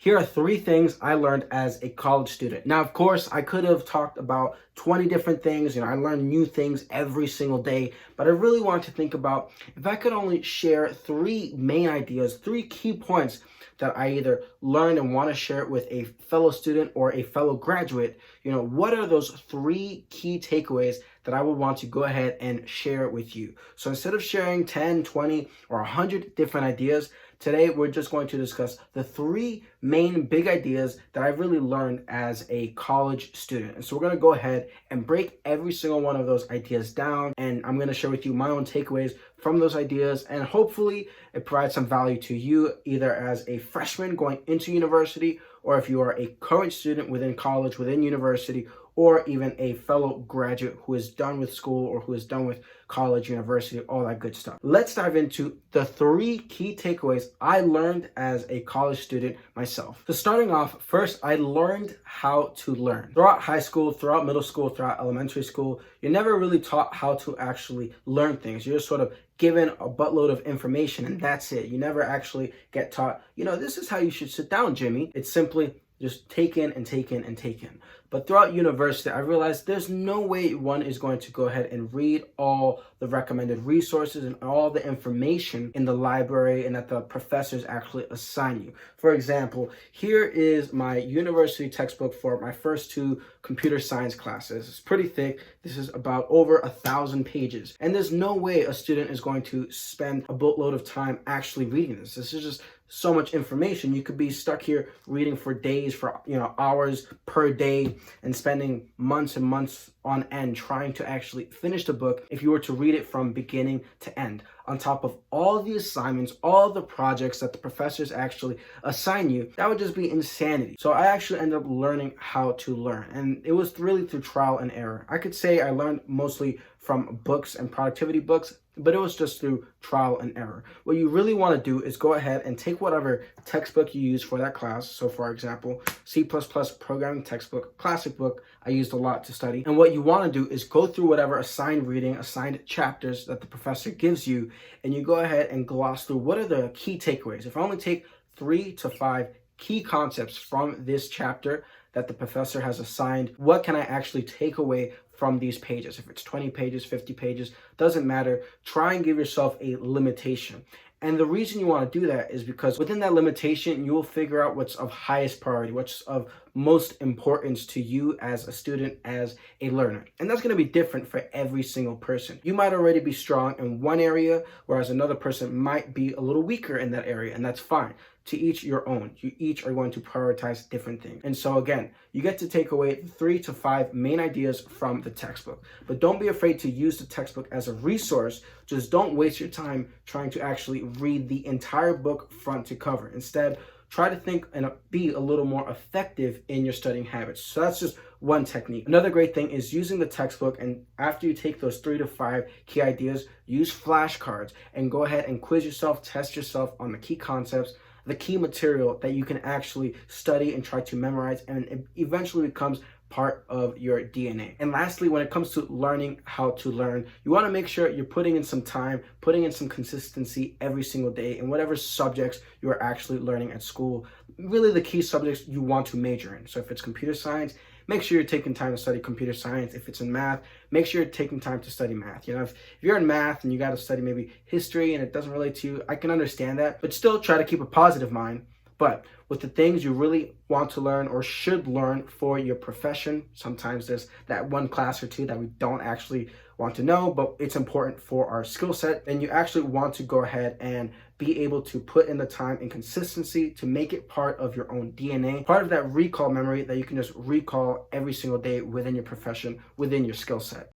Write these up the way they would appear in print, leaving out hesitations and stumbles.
Here are 3 things I learned as a college student. Now, of course, I could have talked about 20 different things. I learn new things every single day, but I really wanted to think about if I could only share 3 main ideas, 3 key points that I either learned and want to share it with a fellow student or a fellow graduate. What are those 3 key takeaways that I would want to go ahead and share with you? So instead of sharing 10, 20, or 100 different ideas, today we're just going to discuss the 3 main big ideas that I've really learned as a college student. And so we're going to go ahead and break every single one of those ideas down, and I'm going to share with you my own takeaways from those ideas, and hopefully it provides some value to you either as a freshman going into university, or if you are a current student within college, within university, or even a fellow graduate who is done with school or who is done with college, university, all that good stuff. Let's dive into the 3 key takeaways I learned as a college student myself. So starting off, first, I learned how to learn. Throughout high school, throughout middle school, throughout elementary school, you're never really taught how to actually learn things. You're just sort of given a buttload of information and that's it. You never actually get taught, this is how you should sit down, Jimmy. It's simply just take in and take in and take in. But throughout university, I realized there's no way one is going to go ahead and read all the recommended resources and all the information in the library and that the professors actually assign you. For example, here is my university textbook for my first 2 computer science classes. It's pretty thick. This is about over 1,000 pages. And there's no way a student is going to spend a boatload of time actually reading this. This is just so much information. You could be stuck here reading for days, for hours per day, and spending months and months on end trying to actually finish the book if you were to read it from beginning to end. On top of all the assignments, all the projects that the professors actually assign you, that would just be insanity. So I actually ended up learning how to learn, and it was really through trial and error. I could say I learned mostly from books and productivity books, but it was just through trial and error. What you really want to do is go ahead and take whatever textbook you use for that class. So for example, C++ programming textbook, classic book I used a lot to study. And what you want to do is go through whatever assigned reading, assigned chapters that the professor gives you, and you go ahead and gloss through what are the key takeaways. If I only take 3 to 5 key concepts from this chapter that the professor has assigned, what can I actually take away from these pages? If it's 20 pages, 50 pages, doesn't matter. Try and give yourself a limitation. And the reason you want to do that is because within that limitation, you will figure out what's of highest priority, what's of most importance to you as a student, as a learner. And that's going to be different for every single person. You might already be strong in one area, whereas another person might be a little weaker in that area, and that's fine. To each your own. You each are going to prioritize different things. And so again, you get to take away 3 to 5 main ideas from the textbook. But don't be afraid to use the textbook as a resource. Just don't waste your time trying to actually read the entire book front to cover. Instead, try to think and be a little more effective in your studying habits. So that's just one technique. Another great thing is using the textbook, and after you take those 3 to 5 key ideas, use flashcards and go ahead and quiz yourself, test yourself on the key concepts, the key material that you can actually study and try to memorize, and it eventually becomes part of your DNA. And lastly, when it comes to learning how to learn, you want to make sure you're putting in some time, putting in some consistency every single day in whatever subjects you are actually learning at school. Really the key subjects you want to major in. So if it's computer science, make sure you're taking time to study computer science. If it's in math, make sure you're taking time to study math. If you're in math and you got to study maybe history and it doesn't relate to you, I can understand that, but still try to keep a positive mind. But with the things you really want to learn or should learn for your profession, sometimes there's that one class or 2 that we don't actually want to know, but it's important for our skill set. And you actually want to go ahead and be able to put in the time and consistency to make it part of your own DNA, part of that recall memory that you can just recall every single day within your profession, within your skill set.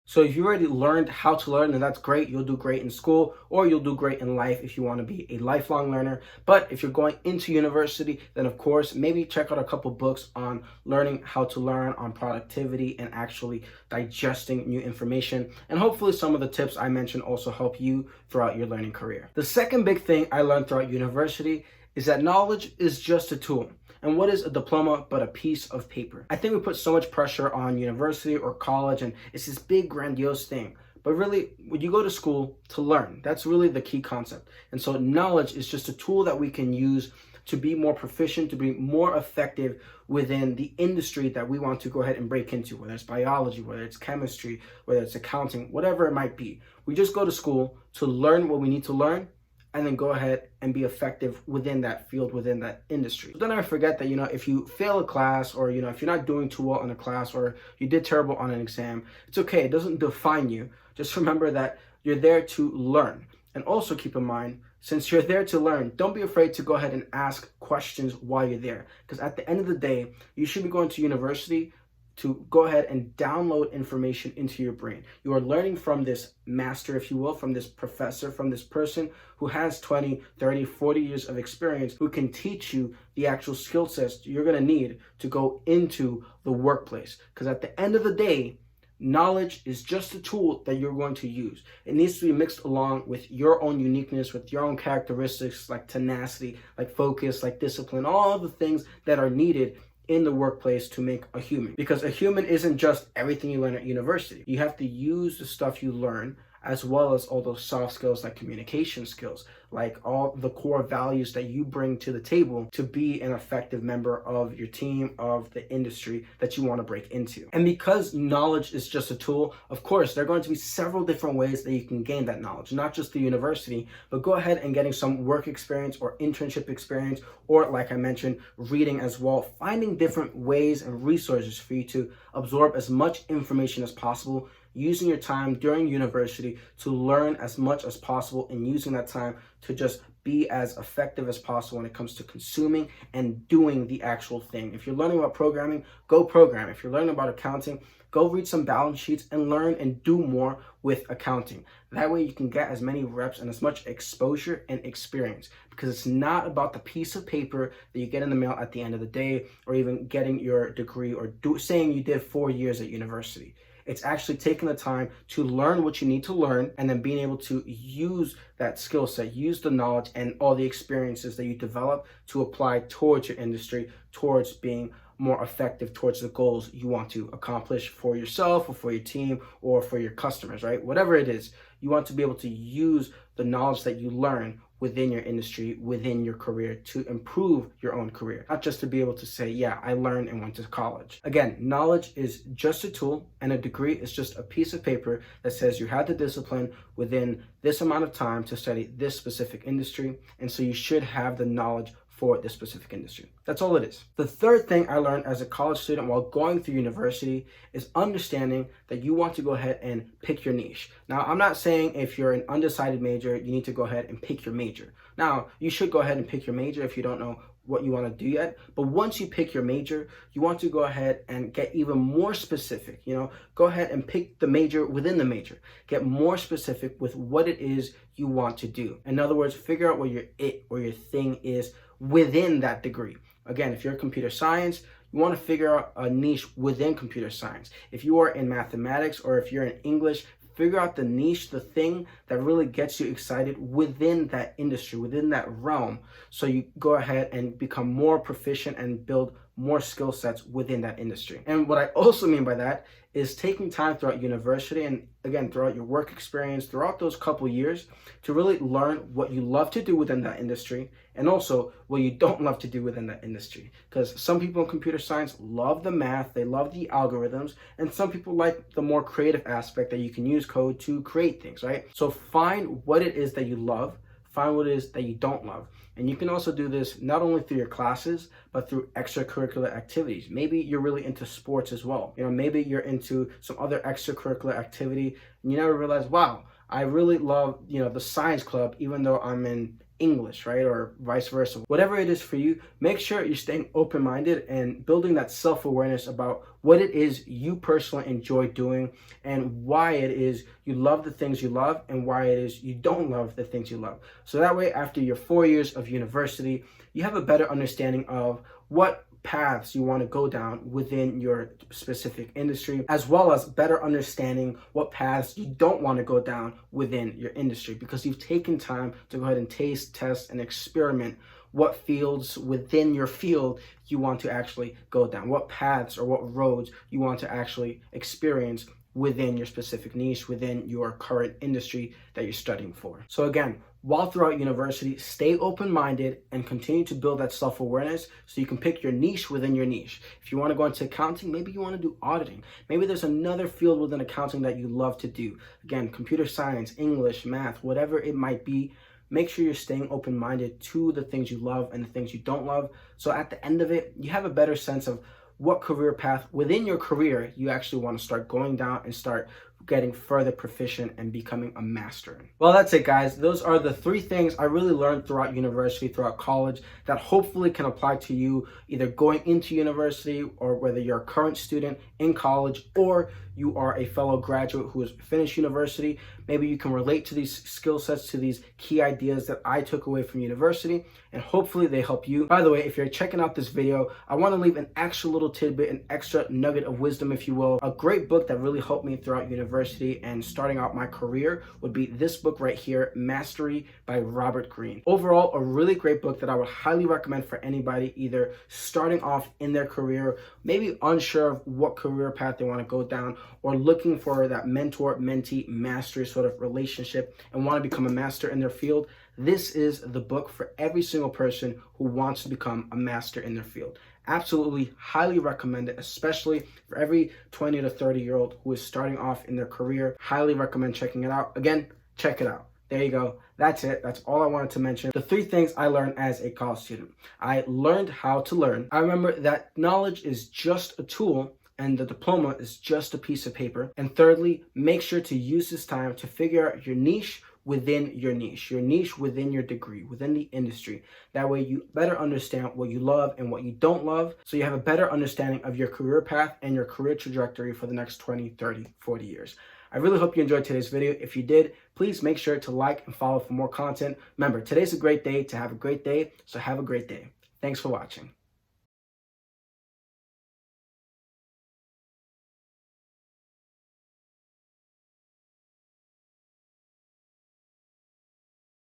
So if you already learned how to learn, then that's great. You'll do great in school, or you'll do great in life if you want to be a lifelong learner. But if you're going into university, then of course, maybe check out a couple books on learning how to learn, on productivity, and actually digesting new information. And hopefully some of the tips I mentioned also help you throughout your learning career. The second big thing I learned throughout university is that knowledge is just a tool. And what is a diploma but a piece of paper? I think we put so much pressure on university or college, and it's this big grandiose thing. But really, when you go to school to learn, that's really the key concept. And so knowledge is just a tool that we can use to be more proficient, to be more effective within the industry that we want to go ahead and break into, whether it's biology, whether it's chemistry, whether it's accounting, whatever it might be. We just go to school to learn what we need to learn and then go ahead and be effective within that field, within that industry. Don't ever forget that, if you fail a class, or, if you're not doing too well in a class, or you did terrible on an exam, it's okay. It doesn't define you. Just remember that you're there to learn. And also keep in mind, since you're there to learn, don't be afraid to go ahead and ask questions while you're there. Because at the end of the day, you should be going to university to go ahead and download information into your brain. You are learning from this master, if you will, from this professor, from this person who has 20, 30, 40 years of experience, who can teach you the actual skill sets you're going to need to go into the workplace. Because at the end of the day, knowledge is just a tool that you're going to use. It needs to be mixed along with your own uniqueness, with your own characteristics like tenacity, like focus, like discipline, all the things that are needed in the workplace to make a human. Because a human isn't just everything you learn at university. You have to use the stuff you learn, as well as all those soft skills like communication skills, like all the core values that you bring to the table to be an effective member of your team, of the industry that you want to break into. And because knowledge is just a tool, of course, there are going to be several different ways that you can gain that knowledge, not just the university, but go ahead and getting some work experience or internship experience, or like I mentioned, reading as well, finding different ways and resources for you to absorb as much information as possible, using your time during university to learn as much as possible, and using that time to just be as effective as possible when it comes to consuming and doing the actual thing. If you're learning about programming, go program. If you're learning about accounting, go read some balance sheets and learn and do more with accounting. That way you can get as many reps and as much exposure and experience, because it's not about the piece of paper that you get in the mail at the end of the day, or even getting your degree, or saying you did 4 years at university. It's actually taking the time to learn what you need to learn, and then being able to use that skill set, use the knowledge and all the experiences that you develop to apply towards your industry, towards being more effective towards the goals you want to accomplish for yourself, or for your team, or for your customers, right? Whatever it is, you want to be able to use the knowledge that you learn within your industry, within your career, to improve your own career, not just to be able to say, yeah, I learned and went to college. Again, knowledge is just a tool, and a degree is just a piece of paper that says you had the discipline within this amount of time to study this specific industry, and so you should have the knowledge for this specific industry. That's all it is. The third thing I learned as a college student while going through university is understanding that you want to go ahead and pick your niche. Now, I'm not saying if you're an undecided major, you need to go ahead and pick your major. Now, you should go ahead and pick your major if you don't know what you want to do yet. But once you pick your major, you want to go ahead and get even more specific. Go ahead and pick the major within the major. Get more specific with what it is you want to do. In other words, figure out what your it or your thing is within that degree. Again, if you're computer science, you want to figure out a niche within computer science. If you are in mathematics, or if you're in English, figure out the niche, the thing that really gets you excited within that industry, within that realm, so you go ahead and become more proficient and build more skill sets within that industry. And what I also mean by that is taking time throughout university, and again, throughout your work experience, throughout those couple years, to really learn what you love to do within that industry, and also what you don't love to do within that industry. Because some people in computer science love the math, they love the algorithms, and some people like the more creative aspect that you can use code to create things, right? So find what it is that you love, find what it is that you don't love. And you can also do this not only through your classes, but through extracurricular activities. Maybe you're really into sports as well. Maybe you're into some other extracurricular activity, and you never realize, wow, I really love, the science club, even though I'm in English, right? Or vice versa. Whatever it is for you, make sure you're staying open-minded and building that self-awareness about what it is you personally enjoy doing, and why it is you love the things you love, and why it is you don't love the things you love. So that way, after your 4 years of university, you have a better understanding of what paths you want to go down within your specific industry, as well as better understanding what paths you don't want to go down within your industry, because you've taken time to go ahead and taste, test, and experiment what fields within your field you want to actually go down, what paths or what roads you want to actually experience within your specific niche, within your current industry that you're studying for. So again, while throughout university, stay open-minded and continue to build that self-awareness so you can pick your niche within your niche. If you want to go into accounting, maybe you want to do auditing. Maybe there's another field within accounting that you love to do. Again, computer science, English, math, whatever it might be, make sure you're staying open-minded to the things you love and the things you don't love. So at the end of it, you have a better sense of what career path within your career you actually want to start going down and start getting further proficient and becoming a master in. Well, that's it, guys. Those are the 3 things I really learned throughout university, throughout college, that hopefully can apply to you either going into university, or whether you're a current student in college or you are a fellow graduate who has finished university. Maybe you can relate to these skill sets, to these key ideas that I took away from university, and hopefully they help you. By the way, if you're checking out this video, I want to leave an extra little tidbit, an extra nugget of wisdom, if you will. A great book that really helped me throughout university and starting out my career would be this book right here, Mastery by Robert Greene. Overall, a really great book that I would highly recommend for anybody either starting off in their career, maybe unsure of what career path they want to go down, or looking for that mentor-mentee mastery sort of relationship and want to become a master in their field. This is the book for every single person who wants to become a master in their field. Absolutely highly recommend it, especially for every 20 to 30-year-old who is starting off in their career. Highly recommend checking it out. Again, check it out. There you go. That's it. That's all I wanted to mention. The 3 things I learned as a college student. I learned how to learn. I remember that knowledge is just a tool and the diploma is just a piece of paper. And thirdly, make sure to use this time to figure out your niche within your niche within your degree, within the industry. That way you better understand what you love and what you don't love, so you have a better understanding of your career path and your career trajectory for the next 20, 30, 40 years. I really hope you enjoyed today's video. If you did, please make sure to like and follow for more content. Remember, today's a great day to have a great day, so have a great day. Thanks for watching.